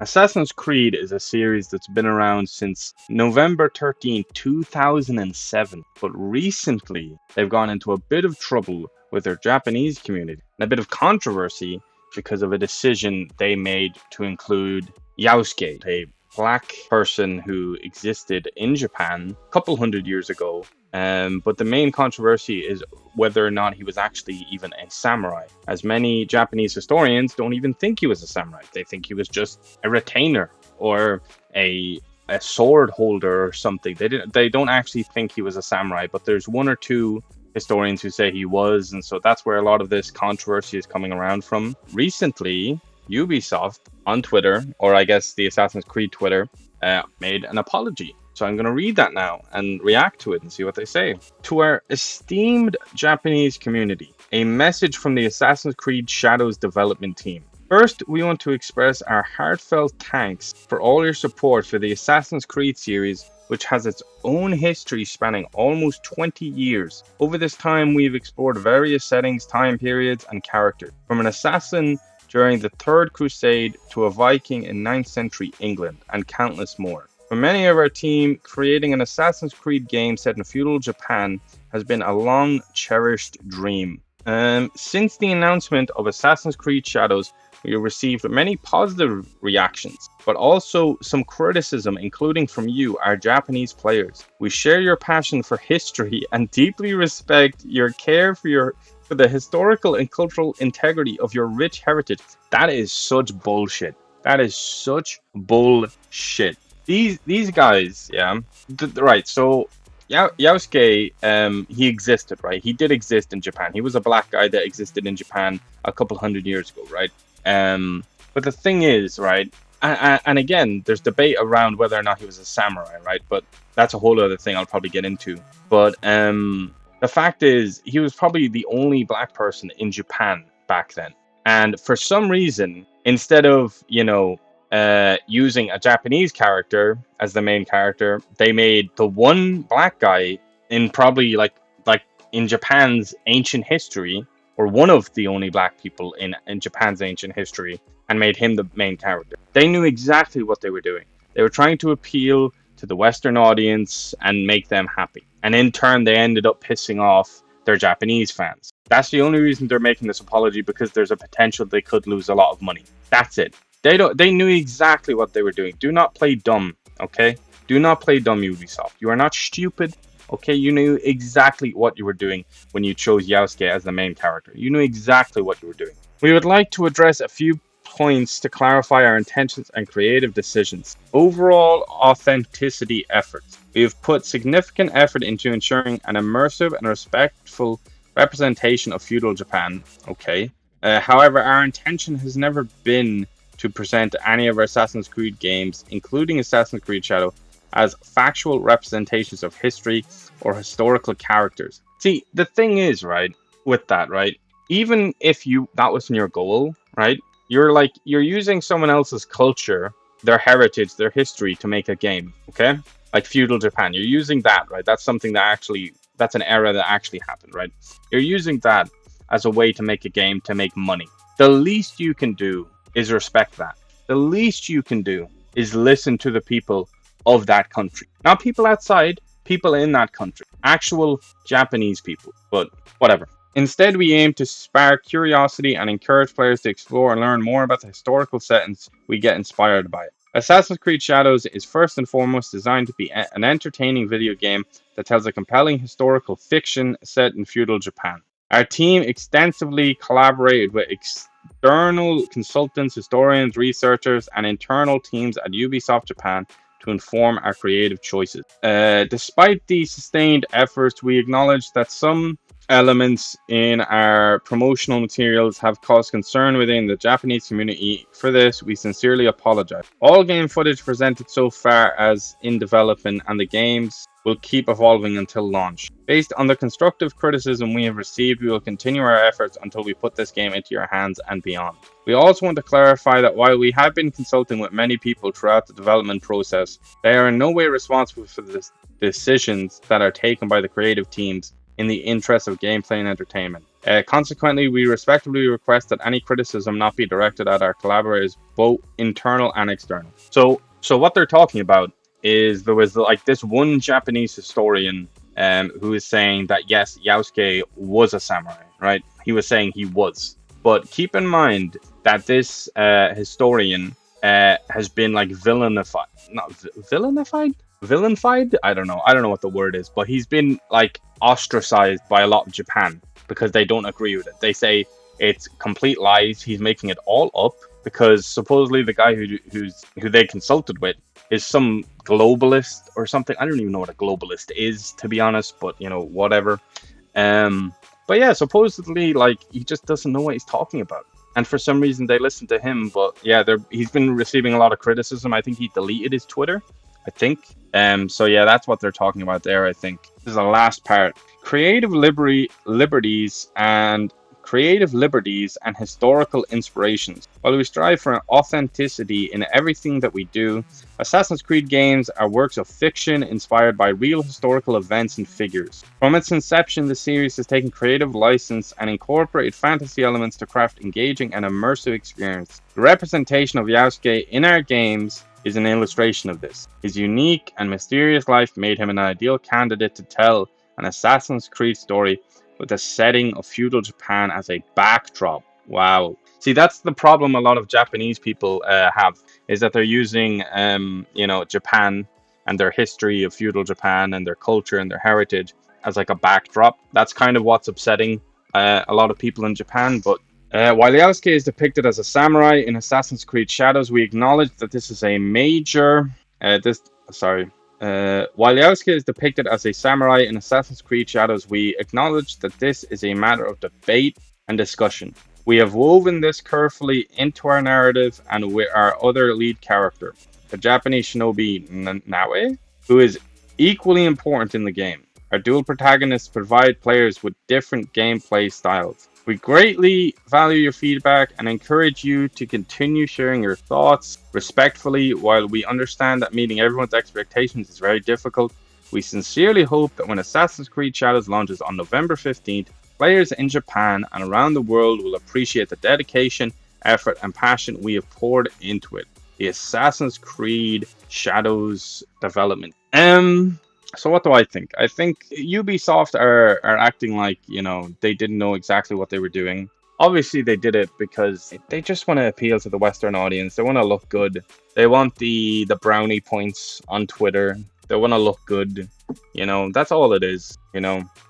Assassin's Creed is a series that's been around since November 13th, 2007, but recently they've gone into a bit of trouble with their Japanese community and a bit of controversy because of a decision they made to include Yasuke, a black person who existed in Japan a couple hundred years ago. But the main controversy is whether or not he was actually even a samurai, as many Japanese historians don't even think he was a samurai. They think he was just a retainer or a a sword holder or something. They don't actually think he was a samurai, but there's one or two historians who say he was, and so that's where a lot of this controversy is coming around from. Recently, Ubisoft on Twitter, or I guess the Assassin's Creed Twitter, made an apology. So I'm going to read that now and react to it and see what they say. To our esteemed Japanese community, a message from the Assassin's Creed Shadows development team. First, we want to express our heartfelt thanks for all your support for the Assassin's Creed series, which has its own history spanning almost 20 years. Over this time, we've explored various settings, time periods, and characters, from an assassin during the Third Crusade to a Viking in 9th century England, and countless more. For many of our team, creating an Assassin's Creed game set in feudal Japan has been a long cherished dream. Since the announcement of Assassin's Creed Shadows, we received many positive reactions, but also some criticism, including from you, our Japanese players. We share your passion for history and deeply respect your care for the historical and cultural integrity of your rich heritage. That is such bullshit. That is such bullshit. These guys, yeah, right. So Yasuke, he existed, right? He did exist in Japan. He was a black guy that existed in Japan a couple hundred years ago, right? But the thing is, right, and again, there's debate around whether or not he was a samurai, right? But that's a whole other thing I'll probably get into. But the fact is, he was probably the only black person in Japan back then. And for some reason, instead of, using a Japanese character as the main character, they made the one black guy in probably like in Japan's ancient history, or one of the only black people in Japan's ancient history, and made him the main character. They knew exactly what they were doing. They were trying to appeal to the Western audience and make them happy. And in turn, they ended up pissing off their Japanese fans. That's the only reason they're making this apology, because there's a potential they could lose a lot of money. That's it. They knew exactly what they were doing. Do not play dumb, okay? Do not play dumb, Ubisoft. You are not stupid, okay? You knew exactly what you were doing when you chose Yasuke as the main character. You knew exactly what you were doing. We would like to address a few points to clarify our intentions and creative decisions. Overall authenticity efforts. We have put significant effort into ensuring an immersive and respectful representation of feudal Japan, okay? However, our intention has never been to present any of our Assassin's Creed games, including Assassin's Creed Shadow, as factual representations of history or historical characters. See, the thing is, right, with that, right, even if that wasn't your goal, right, you're using someone else's culture, their heritage, their history to make a game, okay? Like feudal Japan, you're using that, right? That's something that's an era that actually happened, right? You're using that as a way to make a game to make money. The least you can do is respect that. The least you can do is listen to the people of that country. Not people outside, people in that country. Actual Japanese people, but whatever. Instead, we aim to spark curiosity and encourage players to explore and learn more about the historical settings we get inspired by. Assassin's Creed Shadows is first and foremost designed to be an entertaining video game that tells a compelling historical fiction set in feudal Japan. Our team extensively collaborated with external consultants, historians, researchers, and internal teams at Ubisoft Japan to inform our creative choices. Despite these sustained efforts, we acknowledge that some elements in our promotional materials have caused concern within the Japanese community. For this, we sincerely apologize. All game footage presented so far as in development, and the games will keep evolving until launch. Based on the constructive criticism we have received, we will continue our efforts until we put this game into your hands and beyond. We also want to clarify that while we have been consulting with many people throughout the development process, they are in no way responsible for the decisions that are taken by the creative teams in the interest of gameplay and entertainment. Consequently, we respectfully request that any criticism not be directed at our collaborators, both internal and external. So what they're talking about is there was like this one Japanese historian who is saying that yes, Yasuke was a samurai, right? He was saying he was, but keep in mind that this historian has been like villainified, not villainified, villainified. I don't know what the word is, but he's been like ostracized by a lot of Japan because they don't agree with it. They say it's complete lies. He's making it all up because supposedly the guy who they consulted with is some globalist or something. I don't even know what a globalist is, to be honest, but whatever. Um, but yeah, supposedly like he just doesn't know what he's talking about. And for some reason they listen to him, but yeah, he's been receiving a lot of criticism. I think he deleted his Twitter. I think. So yeah, that's what they're talking about there. I think this is the last part. Creative liberties and historical inspirations. While we strive for authenticity in everything that we do, Assassin's Creed games are works of fiction inspired by real historical events and figures. From its inception, the series has taken creative license and incorporated fantasy elements to craft engaging and immersive experience. The representation of Yasuke in our games is an illustration of this. His unique and mysterious life made him an ideal candidate to tell an Assassin's Creed story with a setting of feudal Japan as a backdrop. Wow. See, that's the problem a lot of Japanese people have, is that they're using, Japan and their history of feudal Japan and their culture and their heritage as like a backdrop. That's kind of what's upsetting a lot of people in Japan. But while Yasuke is depicted as a samurai in Assassin's Creed Shadows, we acknowledge that this is a major. While Yasuke is depicted as a samurai in Assassin's Creed Shadows, we acknowledge that this is a matter of debate and discussion. We have woven this carefully into our narrative and with our other lead character, the Japanese shinobi Naue, who is equally important in the game. Our dual protagonists provide players with different gameplay styles. We greatly value your feedback and encourage you to continue sharing your thoughts respectfully. While we understand that meeting everyone's expectations is very difficult, we sincerely hope that when Assassin's Creed Shadows launches on November 15th, players in Japan and around the world will appreciate the dedication, effort, and passion we have poured into it. The Assassin's Creed Shadows development. So what do I think? I think Ubisoft are acting like, they didn't know exactly what they were doing. Obviously they did it because they just want to appeal to the Western audience. They want to look good. They want the brownie points on Twitter. They want to look good. That's all it is.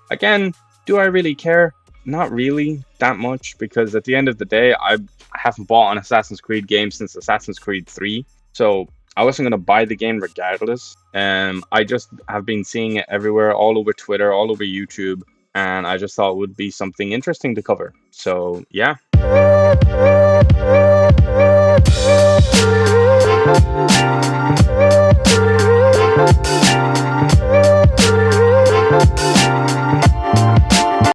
Again, do I really care? Not really that much, because at the end of the day, I haven't bought an Assassin's Creed game since Assassin's Creed 3. So I wasn't going to buy the game regardless. I just have been seeing it everywhere, all over Twitter, all over YouTube, and I just thought it would be something interesting to cover. So, yeah.